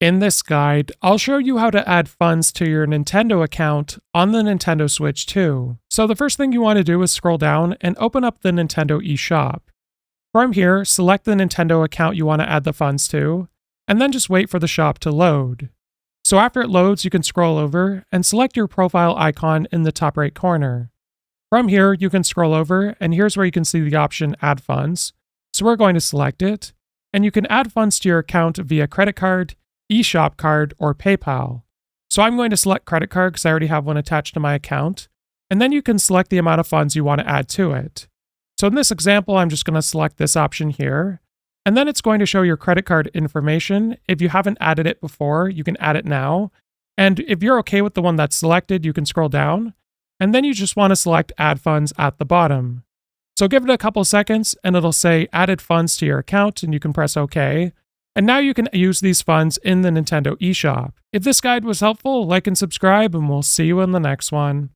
In this guide, I'll show you how to add funds to your Nintendo account on the Nintendo Switch 2. So the first thing you want to do is scroll down and open up the Nintendo eShop. From here, select the Nintendo account you want to add the funds to, and then just wait for the shop to load. So after it loads, you can scroll over and select your profile icon in the top right corner. From here, you can scroll over, and here's where you can see the option Add Funds. So we're going to select it, and you can add funds to your account via credit card, eShop card, or PayPal. So I'm going to select credit card because I already have one attached to my account, and then you can select the amount of funds you want to add to it. So in this example, I'm just going to select this option here, and then it's going to show your credit card information. If you haven't added it before, you can add it now. And if you're okay with the one that's selected, you can scroll down, and then you just want to select Add Funds at the bottom. So give it a couple seconds, and it'll say Added Funds to your account, and you can press OK. And now you can use these funds in the Nintendo eShop. If this guide was helpful, like and subscribe, and we'll see you in the next one.